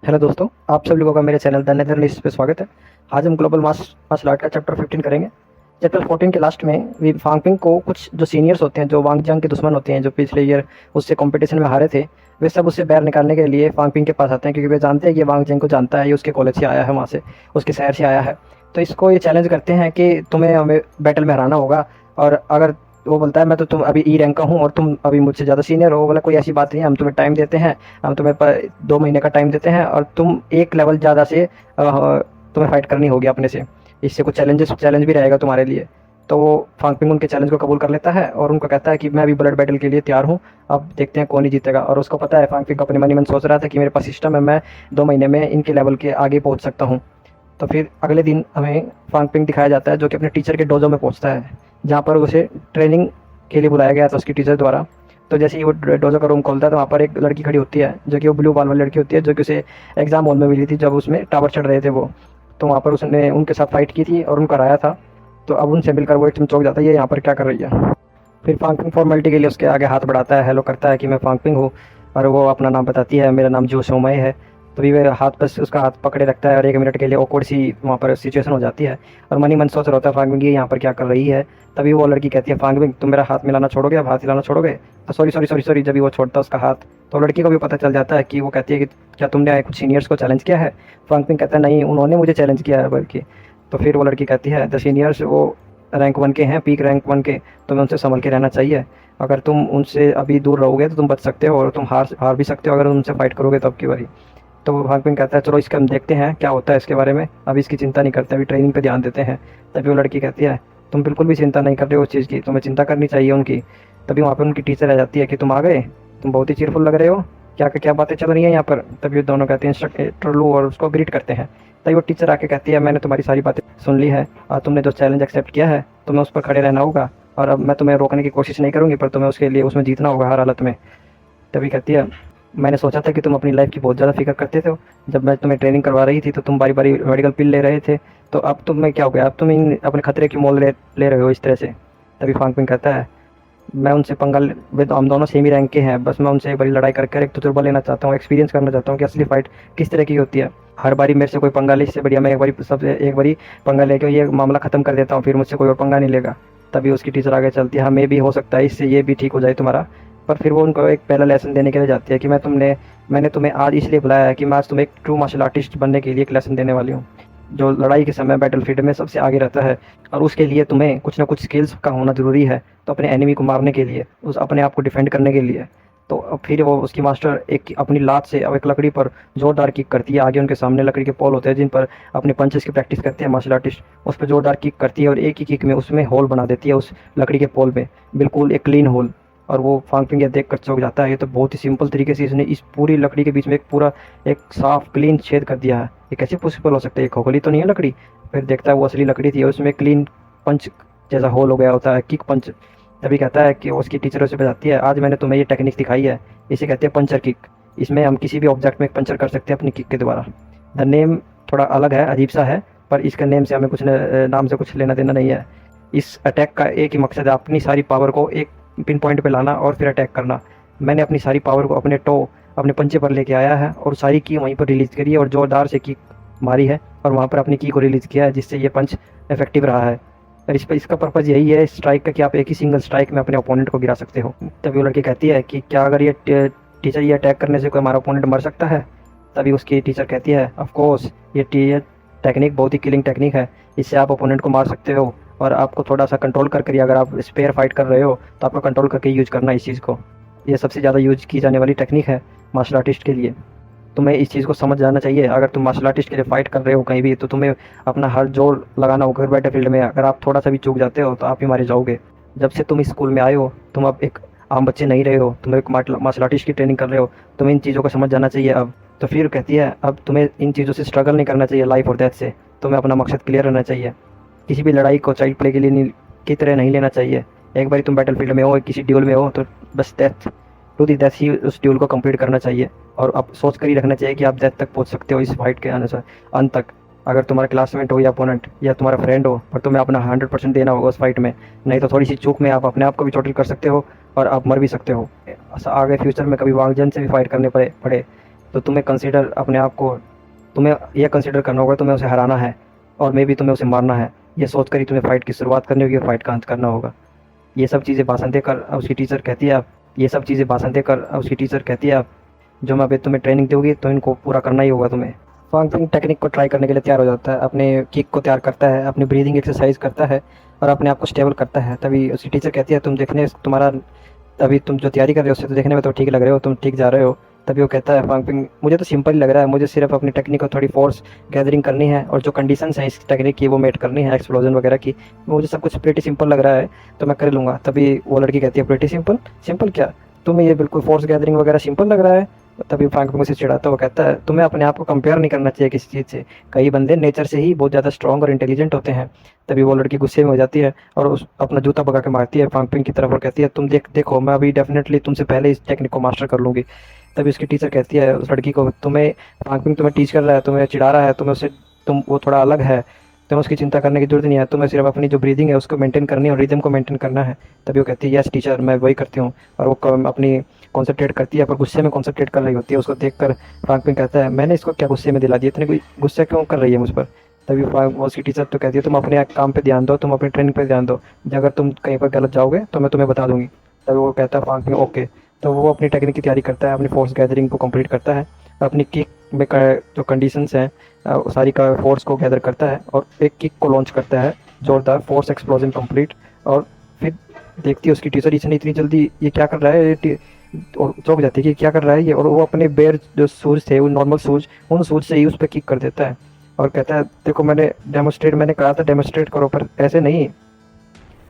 Hello दोस्तों, आप सब लोगों का मेरे चैनल द नेदरलैंड्स पे स्वागत है। आज हम ग्लोबल मार्शल आर्ट का चैप्टर 15 करेंगे। चैप्टर 14 के लास्ट में वी फांगपिंग को कुछ जो सीनियर्स होते हैं, जो वांग जंग के दुश्मन होते हैं, जो पिछले ईयर उससे कंपटीशन में हारे थे, वे सब उससे बैर निकालने के लिए फांगपिंग के पास आते हैं, क्योंकि वे जानते हैं कि वांग जंग को जानता है, ये उसके कॉलेज से आया है, वहाँ से उसके शहर से आया है। तो इसको ये चैलेंज करते हैं कि तुम्हें हमें बैटल में हराना होगा। और अगर वो बोलता है मैं तो तुम अभी ई रैंक का हूँ और तुम अभी मुझसे ज़्यादा सीनियर हो, बोला कोई ऐसी बात नहीं है, हम तुम्हें टाइम देते हैं, हम तुम्हें 2 महीने का टाइम देते हैं और तुम एक लेवल ज़्यादा से तुम्हें फाइट करनी होगी अपने से। इससे कुछ चैलेंज भी रहेगा तुम्हारे लिए। तो वो फांगपिंग उनके चैलेंज को कबूल कर लेता है और उनको कहता है कि मैं अभी ब्लड बैटल के लिए तैयार हूँ, अब देखते हैं कौन ही जीतेगा। और उसको पता है, फांगपिंग अपने मन ही मन सोच रहा था कि मेरे पास सिस्टम है, मैं 2 महीने में इनके लेवल के आगे पहुँच सकता हूँ। तो फिर अगले दिन हमें फांगपिंग दिखाया जाता है, जो कि अपने टीचर के डोजो में पहुँचता है, जहाँ पर उसे ट्रेनिंग के लिए बुलाया गया था उसकी टीचर द्वारा। तो जैसे ही वो डोजो का रूम खोलता है तो वहाँ पर एक लड़की खड़ी होती है, जो कि वो ब्लू बाल वाली लड़की होती है, जो कि उसे एग्जाम हॉल में मिली थी जब उसमें टावर चढ़ रहे थे वो। तो वहाँ पर उसने उनके साथ फाइट की थी और उनको हराया था। तो अब उनसे मिलकर वो एकदम चौंक जाता है, ये यहाँ पर क्या कर रही है। फिर फांगपिंग फॉर्मेलिटी के लिए उसके आगे हाथ बढ़ाता है, हेलो करता है कि मैं फांगपिंग हूँ, और वो अपना नाम बताती है, मेरा नाम जो सोमय है। तभी वह हाथ बस उसका हाथ पकड़े रखता है और 1 मिनट के लिए ऑकवर्ड सी वहाँ पर सिचुएशन हो जाती है। और मन ही मन सोच रहा होता है फांगबिंग ये यहाँ पर क्या कर रही है। तभी वो लड़की कहती है, फांगबिंग तुम मेरा हाथ मिलाना छोड़ोगे, अब हाथ हिलाना छोड़ोगे। तो सॉरी सॉरी सॉरी सॉरी, जब भी वो छोड़ता है उसका हाथ, तो लड़की को भी पता चल जाता है कि वो कहती है कि क्या तुमने कुछ सीनियर्स को चैलेंज किया है। फांगबिंग कहता है नहीं, उन्होंने मुझे चैलेंज किया है बल्कि। तो फिर वो लड़की कहती है द सीनियर्स वो रैंक 1 के हैं, पीक रैंक 1 के, तुम्हें उनसे संभल के रहना चाहिए। अगर तुम उनसे अभी दूर रहोगे तो तुम बच सकते हो, और तुम हार भी सकते हो अगर उनसे फाइट करोगे तो अब की बारी। तो वो भागपिन कहता है चलो इसका हम देखते हैं क्या होता है इसके बारे में, अभी इसकी चिंता नहीं करते, अभी ट्रेनिंग पे ध्यान देते हैं। तभी वो लड़की कहती है तुम बिल्कुल भी चिंता नहीं कर रहे हो उस चीज़ की, तुम्हें चिंता करनी चाहिए उनकी। तभी वहाँ पर उनकी टीचर आ जाती है कि तुम आ गए, तुम बहुत ही चीयरफुल लग रहे हो, क्या क्या बातें चल रही हैं यहाँ पर। तभी वो दोनों कहते हैं इंस्ट्रक्टर लो, और उसको ग्रीट करते हैं। तभी वो टीचर आके कहती है मैंने तुम्हारी सारी बातें सुन ली है, और तुमने जो चैलेंज एक्सेप्ट किया है तुम्हें उस पर खड़े रहना होगा, और अब मैं तुम्हें रोकने की कोशिश नहीं करूँगी, पर तुम्हें उसके लिए उसमें जीतना होगा हर हालत में। तभी कहती है मैंने सोचा था कि तुम अपनी लाइफ की बहुत ज़्यादा फिक्र करते थे, जब मैं तुम्हें ट्रेनिंग करवा रही थी तो तुम बारी बारी मेडिकल पिल ले रहे थे, तो अब तुम्हें क्या हो गया, अब तुम इन अपने खतरे की मोल ले रहे हो इस तरह से। तभी फांगपिंग कहता है मैं उनसे हम दोनों सेम ही रैंक के हैं, बस मैं उनसे एक बारी लड़ाई करके एक तजुर्बा लेना चाहता हूँ, एक्सपीरियंस करना चाहता हूँ कि असली फाइट किस तरह की होती है। हर बारी मेरे से कोई पंगा ले, इससे बढ़िया मैं एक बारी पंगा लेके ये मामला ख़त्म कर देता हूँ, फिर मुझसे कोई और पंगा नहीं लेगा। तभी उसकी टीचर आगे चलती है, हाँ मे भी हो सकता है इससे ये भी ठीक हो जाए तुम्हारा। पर फिर वो उनको एक पहला लेसन देने के लिए जाती है कि मैंने तुम्हें आज इसलिए बुलाया है कि मैं आज तुम्हें एक ट्रू मार्शल आर्टिस्ट बनने के लिए एक लेसन देने वाली हूँ, जो लड़ाई के समय बैटलफील्ड में सबसे आगे रहता है। और उसके लिए तुम्हें कुछ ना कुछ स्किल्स का होना ज़रूरी है, तो अपने एनिमी को मारने के लिए, उस अपने आप को डिफेंड करने के लिए। तो अब फिर वो उसकी मास्टर एक अपनी लात से अब एक लकड़ी पर जोरदार किक करती है, आगे उनके सामने लकड़ी के पोल होते हैं जिन पर अपने पंचेस की प्रैक्टिस करते हैं मार्शल आर्टिस्ट, उस पर जोरदार किक करती है और एक ही किक में उसमें होल बना देती है उस लकड़ी के पोल में, बिल्कुल एक क्लीन होल। और वो फांगपिंग देख कर चौंक जाता है, ये तो बहुत ही सिंपल तरीके से इसने इस पूरी लकड़ी के बीच में एक पूरा एक साफ क्लीन छेद कर दिया है, ये कैसे पॉसिबल हो सकता है, ये खोखली तो नहीं है लकड़ी। फिर देखता है वो असली लकड़ी थी, उसमें क्लीन पंच जैसा होल हो गया होता है, किक पंच। तभी कहता है कि उसकी टीचर उसे बताती है आज मैंने तुम्हें ये टेक्निक सिखाई है, इसे कहते हैं पंचर किक। इसमें हम किसी भी ऑब्जेक्ट में पंचर कर सकते हैं अपनी किक के द्वारा। द नेम थोड़ा अलग है, अजीब सा है, पर इसका नेम से हमें कुछ नाम से कुछ लेना देना नहीं है। इस अटैक का एक ही मकसद है, अपनी सारी पावर को एक पिन पॉइंट पे लाना और फिर अटैक करना। मैंने अपनी सारी पावर को अपने पंचे पर लेके आया है और सारी की वहीं पर रिलीज़ करी है और ज़ोरदार से की मारी है, और वहाँ पर अपनी की को रिलीज़ किया है, जिससे ये पंच इफेक्टिव रहा है। और इसका पर्पज़ यही है स्ट्राइक का कि आप एक ही सिंगल स्ट्राइक में अपने ओपोनेंट को गिरा सकते हो। तभी वो लड़की कहती है कि क्या अगर ये टीचर ये अटैक करने से कोई हमारा ओपोनेंट मर सकता है। तभी उसकी टीचर कहती है ऑफ कोर्स ये टेक्निक बहुत ही किलिंग टेक्निक है, इससे आप ओपोनेंट को मार सकते हो, और आपको थोड़ा सा कंट्रोल करके, अगर आप स्पेयर फाइट कर रहे हो तो आपको कंट्रोल करके यूज़ करना इस चीज़ को। ये सबसे ज़्यादा यूज की जाने वाली टेक्निक है मार्शल आर्टिस्ट के लिए। तुम्हें इस चीज़ को समझ जाना चाहिए, अगर तुम मार्शल आर्टिस्ट के लिए फाइट कर रहे हो कहीं भी, तो तुम्हें अपना हर जोर लगाना होगा बैटलफील्ड में। अगर आप थोड़ा सा भी चूक जाते हो तो आप ही मारे जाओगे। जब से तुम इस स्कूल में आए हो तुम अब एक आम बच्चे नहीं रहे हो, तुम एक मार्शल आर्टिस्ट की ट्रेनिंग कर रहे हो, तुम्हें इन चीज़ों को समझ जाना चाहिए अब। तो फिर कहती है अब तुम्हें इन चीज़ों से स्ट्रगल नहीं करना चाहिए लाइफ और डेथ से, तुम्हें अपना मकसद क्लियर रहना चाहिए। किसी भी लड़ाई को चाइल्ड प्ले के लिए की तरह नहीं लेना चाहिए। एक बार तुम बैटलफील्ड में हो, किसी ड्यूल में हो, तो बस डेथ टू दी डेथ ही उस ड्यूल को कंप्लीट करना चाहिए, और अब सोच कर ही रखना चाहिए कि आप डेथ तक पहुंच सकते हो इस फाइट के अनुसार अंत तक। अगर तुम्हारा क्लासमेट हो या अपोनेंट या तुम्हारा फ्रेंड हो, पर तुम्हें अपना 100% देना होगा उस फाइट में, नहीं तो थोड़ी सी चूक में आप अपने आप को भी चोटिल कर सकते हो और आप मर भी सकते हो। आगे फ्यूचर में कभी वांगजन से भी फाइट करने पड़े तो तुम्हें कंसिडर अपने आप को, तुम्हें यह कंसिडर करना होगा तुम्हें उसे हराना है और मे भी तुम्हें उसे मारना है। ये सोच कर ही तुम्हें फ़ाइट की शुरुआत करनी होगी और फाइट का अंत करना होगा। ये सब चीज़ें भाषण देकर उसकी टीचर कहती है आप ये सब चीज़ें भाषण देकर उसकी टीचर कहती है आप जो मैं अभी तुम्हें ट्रेनिंग दूंगी तो इनको पूरा करना ही होगा तुम्हें। फांग पिंग टेक्निक को ट्राई करने के लिए तैयार हो जाता है, अपने किक को तैयार करता है, अपनी ब्रीदिंग एक्सरसाइज करता है और अपने आप को स्टेबल करता है। तभी उसकी टीचर कहती है तुम्हारा अभी तुम जो तैयारी कर रहे हो उससे तो देखने में तो ठीक लग रहे हो, तुम ठीक जा रहे हो। तभी वो कहता है फांग पिंग मुझे तो सिंपल ही लग रहा है, मुझे सिर्फ अपनी टेक्निक को थोड़ी फोर्स गैदरिंग करनी है और जो कंडीशंस हैं इस टेक्निक की वो मेट करनी है, एक्सप्लोजन वगैरह की। मुझे सब कुछ प्रीटी सिंपल लग रहा है तो मैं कर लूँगा। तभी वो लड़की कहती है प्रीटी सिंपल? सिंपल क्या, तुम्हें ये बिल्कुल फोर्स गैदरिंग वगैरह सिंपल लग रहा है? तभी फांग पिंग उसे चिढ़ाता हुआ कहता है तुम्हें अपने आप को कंपेयर नहीं करना चाहिए किसी चीज़ से, कई बंदे नेचर से ही बहुत ज़्यादा स्ट्रॉन्ग और इंटेलिजेंट होते हैं। तभी वो लड़की गुस्से में हो जाती है और उस अपना जूता भगा के मारती है फांग पिंग की तरफ और कहती है तुम देखो मैं अभी डेफिनेटली तुमसे पहले इस टेक्निक को मास्टर कर लूँगी। तभी उसकी टीचर कहती है उस लड़की को तुम्हें फांग पिंग तुम्हें टीच कर रहा है, तुम्हें चिढ़ा रहा है, तुम्हें उससे तुम वो थोड़ा अलग है, तुम्हें उसकी चिंता करने की जरूरत नहीं है, तुम्हें सिर्फ अपनी जो ब्रीदिंग है उसको मेंटेन करनी है और रिदम को मेंटेन करना है। तभी वो कहती है यस टीचर मैं वही करती हूँ और वो अपनी कॉन्सेंट्रेट करती है पर गुस्से में कॉन्सेंट्रेट कर रही होती है। उसको देखकर फांग पिंग कहता है मैंने इसको क्या गुस्से में दिला दिया, इतने कोई गुस्सा क्यों कर रही है मुझ पर? तभी उसकी टीचर तो कहती है तुम अपने काम पे ध्यान दो, तुम अपनी ट्रेनिंग पे ध्यान दो, अगर तुम कहीं पर गलत जाओगे तो मैं तुम्हें बता दूंगी। तभी वो कहता है फांग पिंग ओके। तो वो अपनी टेक्निक की तैयारी करता है, अपनी फोर्स गैदरिंग को कंप्लीट करता है और अपनी किक में जो कंडीशंस हैं सारी का फोर्स को गैदर करता है और एक किक को लॉन्च करता है जोरदार, फोर्स एक्सप्लोजन कंप्लीट। और फिर देखती है उसकी टीचर इसने इतनी जल्दी ये क्या कर रहा है, और चौंक जाती है कि क्या कर रहा है ये, और वो अपने बेयर जो शूज़ थे वो नॉर्मल शूज़ उन शूज़ से ही उस पर किक कर देता है और कहता है देखो मैंने कहा था डेमोस्ट्रेट करो पर ऐसे नहीं,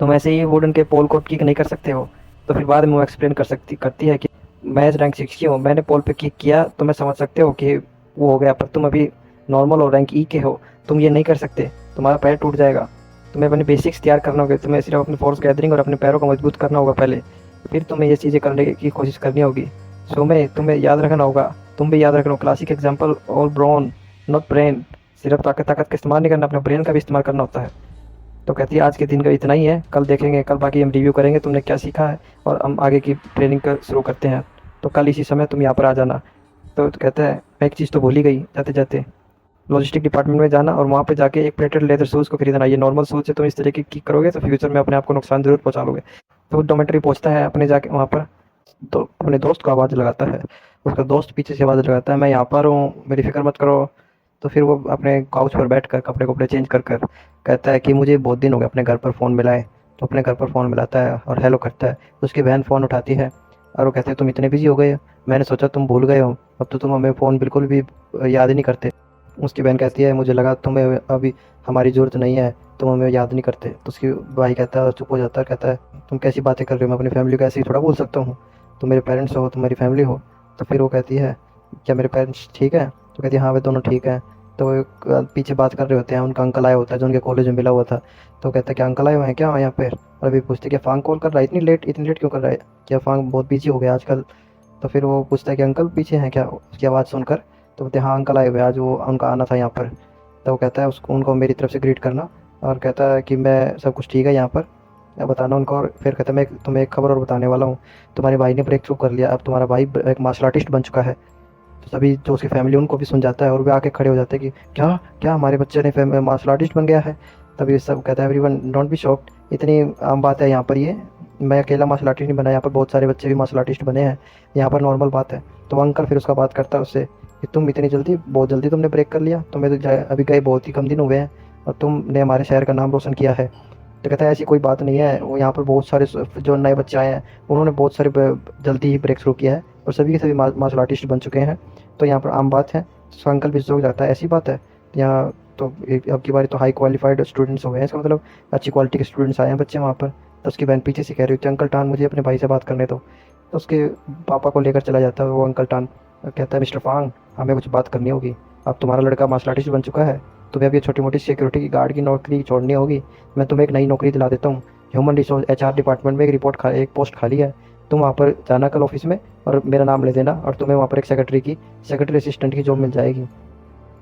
तुम ऐसे ही वुडन के पोल को किक नहीं कर सकते हो। तो फिर बाद में वो एक्सप्लेन करती है कि मैं रैंक 6 की हूँ, मैंने पोल पे किक किया तो मैं समझ सकते हो कि वो हो गया, पर तुम अभी नॉर्मल हो रैंक ई के हो, तुम ये नहीं कर सकते, तुम्हारा पैर टूट जाएगा। तुम्हें अपने बेसिक्स तैयार करना होगा, तुम्हें सिर्फ अपनी फोर्स गैदरिंग और अपने पैरों को मजबूत करना होगा पहले, फिर तुम्हें ये चीज़ें करने की कोशिश करनी होगी। सो में तुम्हें याद रखना होगा, तुम भी याद रखना, क्लासिक एग्जाम्पल और ब्रोन नॉट ब्रेन, सिर्फ ताकत का इस्तेमाल नहीं करना, अपने ब्रेन का भी इस्तेमाल करना होता है। तो कहती है आज के दिन का इतना ही है, कल देखेंगे, कल बाकी हम रिव्यू करेंगे तुमने क्या सीखा है और हम आगे की ट्रेनिंग का शुरू करते हैं। तो कल इसी समय तुम यहाँ पर आ जाना। तो कहता है मैं एक चीज़ तो भूल ही गई जाते जाते, लॉजिस्टिक डिपार्टमेंट में जाना और वहाँ पे जाके एक प्लेटेड लेदर शूज़ को खरीदना। ये नॉर्मल शूज़ है, तुम इस तरीके की करोगे तो फ्यूचर में अपने आप को नुकसान जरूर पहुँचा लोगे। तो वो डोमेट्री पहुँचता है अपने जाके वहाँ पर, तो अपने दोस्त को आवाज़ लगाता है। उसका दोस्त पीछे से आवाज़ लगाता है मैं यहाँ पर हूँ, मेरी फिक्र मत करो। तो फिर वो अपने काउच पर बैठ कर कपड़े चेंज कर कहता है कि मुझे बहुत दिन हो गए अपने घर पर फ़ोन मिलाए। तो अपने घर पर फ़ोन मिलाता है और हेलो करता है। उसकी बहन फ़ोन उठाती है और वो कहते हैं तुम इतने बिजी हो गए हो, मैंने सोचा तुम भूल गए हो, अब तो तुम हमें फ़ोन बिल्कुल भी याद ही नहीं करते। उसकी बहन कहती है मुझे लगा तुम्हें अभी हमारी ज़रूरत नहीं है, तुम हमें याद नहीं करते। तो उसकी भाई कहता है, चुप हो जाता है, कहता है तुम कैसी बातें कर रहे हो, मैं अपनी फैमिली को ऐसे ही थोड़ा बोल सकता हूँ, तुम मेरे पेरेंट्स हो, तुम मेरी फैमिली हो। तो फिर वो कहती है क्या मेरे पेरेंट्स ठीक है? तो कहती है हाँ वे दोनों ठीक हैं। तो वो पीछे बात कर रहे होते हैं, उनका अंकल आया होता है जो उनके कॉलेज में मिला हुआ था। तो कहता है क्या अंकल आए हुए हैं क्या यहाँ पर? और अभी पूछते क्या फांग कॉल कर रहा है इतनी लेट क्यों कर रहा है, क्या फांग बहुत बिजी हो गया आजकल? तो फिर वो पूछता है कि अंकल पीछे हैं क्या, उसकी आवाज़ सुनकर। तो कहते हैं हाँ अंकल आए हुए, आज वो उनका आना था यहाँ पर। तो वो कहता है उसको उनको मेरी तरफ से ग्रीट करना और कहता है कि मैं सब कुछ ठीक है यहाँ पर बताना उनको। और फिर कहता है मैं तुम्हें एक खबर और बताने वाला हूँ, तुम्हारे भाई ने ब्रेक थ्रू कर लिया, अब तुम्हारा भाई एक मार्शल आर्टिस्ट बन चुका है। तो सभी जो उसकी फैमिली उनको भी सुन जाता है और वे आके खड़े हो जाते हैं कि क्या क्या हमारे बच्चे ने मार्शल आर्टिस्ट बन गया है। तभी सब कहता है एवरीवन डोंट बी शॉक्ड, इतनी आम बात है यहाँ पर, ये मैं अकेला मार्शल आर्टिस्ट नहीं बना, यहाँ पर बहुत सारे बच्चे भी मार्शल आर्टिस्ट बने हैं, यहाँ पर नॉर्मल बात है। तो अंकल फिर उसका बात करता है उससे कि तुम इतनी जल्दी, बहुत जल्दी तुमने ब्रेक कर लिया, तुम्हें तो अभी गए बहुत ही कम दिन हुए हैं और तुमने हमारे शहर का नाम रोशन किया है। तो कहता है ऐसी कोई बात नहीं है, वो यहाँ पर बहुत सारे जो नए बच्चे आए हैं उन्होंने बहुत सारे जल्दी ही ब्रेक शुरू किया है और सभी के सभी मार्शल आर्टिस्ट बन चुके हैं, तो यहाँ पर आम बात है। तो अंकल भी सोच जाता है ऐसी बात है यहाँ, तो अब की बारी तो हाई क्वालिफाइड स्टूडेंट्स हो गए हैं, इसका मतलब अच्छी क्वालिटी के स्टूडेंट्स आए हैं बच्चे वहाँ पर। तो उसकी बहन पीछे से कह रही होती है अंकल टान मुझे अपने भाई से बात करने दो। तो उसके पापा को लेकर चला जाता है वो अंकल टान, कहता है मिस्टर फांग हमें कुछ बात करनी होगी, अब तुम्हारा लड़का मार्शल आर्टिस्ट बन चुका है, तुम्हें अब ये छोटी मोटी सिक्योरिटी की गार्ड की नौकरी छोड़नी होगी, मैं तुम्हें एक नई नौकरी दिला देता हूँ। ह्यूमन रिसोर्स HR डिपार्टमेंट में एक पोस्ट खाली है, तुम वहाँ पर जाना कल ऑफिस में और मेरा नाम ले देना और तुम्हें वहाँ पर एक सेक्रेटरी असिस्टेंट की जॉब मिल जाएगी।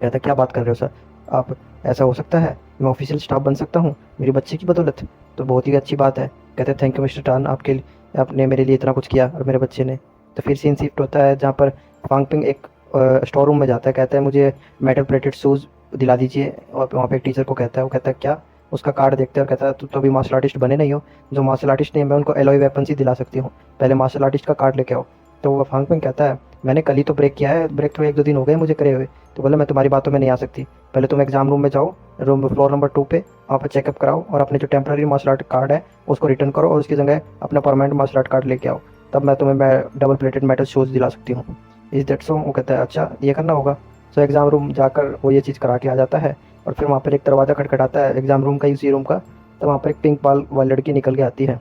कहता क्या बात कर रहे हो सर आप, ऐसा हो सकता है, मैं ऑफिशियल स्टाफ बन सकता हूँ मेरी बच्चे की बदौलत? तो बहुत ही अच्छी बात है। कहते हैं थैंक यू मिस्टर टान, आपने मेरे लिए इतना कुछ किया और मेरे बच्चे ने। तो फिर सीन शिफ्ट होता है जहाँ पर फांग पिंग एक स्टोर रूम में जाता है, कहता है मुझे मेटल प्लेटेड शूज़ दिला दीजिए। और वहाँ पे एक टीचर को कहता है, वो कहता है क्या? उसका कार्ड देखते हैं और कहता है तू तो अभी मार्शल आर्टिस्ट बने नहीं हो, जो मार्शल आर्टिस्ट नहीं है मैं उनको एलॉय वेपन्स ही दिला सकती हूँ, पहले मार्शल आर्टिस्ट का कार्ड लेके आओ। तो वो फांग पिंग कहता है मैंने कल ही तो ब्रेक किया है, ब्रेक तो 1-2 दिन हो गए मुझे करे हुए। तो बोला मैं तुम्हारी बातों में नहीं आ सकती, पहले तुम एग्जाम रूम में जाओ, रूम फ्लोर नंबर 2 पे, वहाँ पर चेकअप कराओ और अपने जो टेम्प्रेरी मार्शल आर्ट कार्ड है उसको रिटर्न करो और उसकी जगह अपना परमानेंट मार्शल आर्ट कार्ड लेके आओ, तब मैं तुम्हें डबल प्लेटेड मेटल शूज़ दिला सकती हूँ। Is that so? वो कहता है अच्छा ये करना होगा। सो एग्ज़ाम रूम जाकर वो ये चीज़ करा के आ जाता है और फिर वहाँ पर एक दरवाज़ा खटखटाता है एग्ज़ाम रूम का, उसी रूम का। तो वहाँ पर एक पिंक बाल वाली लड़की निकल के आती है।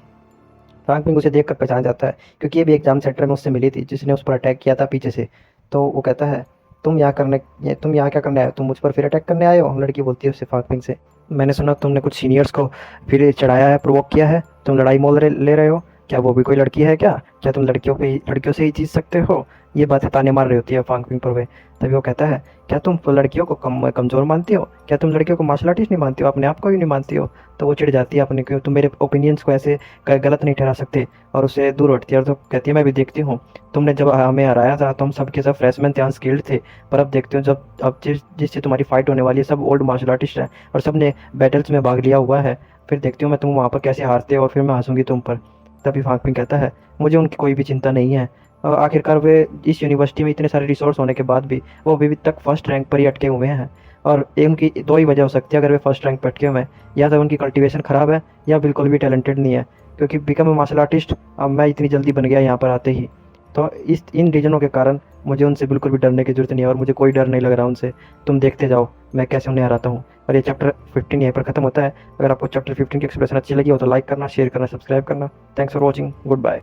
फ्रैंक पिंग उसे देखकर पहचान जाता है क्योंकि ये भी एग्जाम सेंटर में उससे मिली थी जिसने उस पर अटैक किया था पीछे से। तो वो कहता है तुम यहाँ क्या करने आए हो? तुम मुझ पर फिर अटैक करने आए हो? लड़की बोलती है उससे, फ्रैंक पिंग से, मैंने सुना तुमने कुछ सीनियर्स को फिर चढ़ाया है, प्रोवोक किया है, तुम लड़ाई मोल ले रहे हो, क्या वो भी कोई लड़की है क्या तुम लड़कियों से ही जीत सकते हो? ये बातें ताने मार रही होती है फ्रैंक पिंग पर वे। तभी वो कहता है क्या तुम लड़कियों को कमज़ोर मानती हो? क्या तुम लड़कियों को मार्शल आर्टिस्ट नहीं मानती हो, अपने आप को भी नहीं मानती हो? तो वो चिढ़ जाती है अपने, क्यों तुम मेरे ओपिनियंस को ऐसे गलत नहीं ठहरा सकते, और उससे दूर हटती है। और तो कहती है मैं भी देखती हूँ, तुमने जब हमें हराया था तो हम सब के सब फ्रेशमैन थे, अनस्किल्ड थे, पर अब देखते हो जब अब जिससे तुम्हारी फाइट होने वाली है सब ओल्ड मार्शल आर्टिस्ट हैं और सब ने बैटल्स में भाग लिया हुआ है, फिर देखती हूँ मैं तुम वहाँ पर कैसे हारते हो और फिर मैं हंसूंगी तुम पर। तभी फांग पिंग कहता है मुझे उनकी कोई भी चिंता नहीं है, और आखिरकार वे इस यूनिवर्सिटी में इतने सारे रिसोर्स होने के बाद भी वो अभी तक फर्स्ट रैंक पर ही अटके हुए हैं, और उनकी 2 ही वजह हो सकती है अगर वे फर्स्ट रैंक पर अटके हुए हैं, या तो उनकी कल्टीवेशन ख़राब है या बिल्कुल भी टैलेंटेड नहीं है, क्योंकि बिकम ए मार्शल आर्टिस्ट अब मैं इतनी जल्दी बन गया यहाँ पर आते ही। तो इन रीजनों के कारण मुझे उनसे बिल्कुल भी डरने की जरूरत नहीं है और मुझे कोई डर नहीं लग रहा उनसे, तुम देखते जाओ मैं कैसे उन्हें हराता हूँ। और ये चैप्टर 15 यहीं पर खत्म होता है। अगर आपको चैप्टर 15 की एक्सप्रेशन अच्छी लगी हो तो लाइक करना, शेयर करना, सब्सक्राइब करना। Thanks for watching, good bye.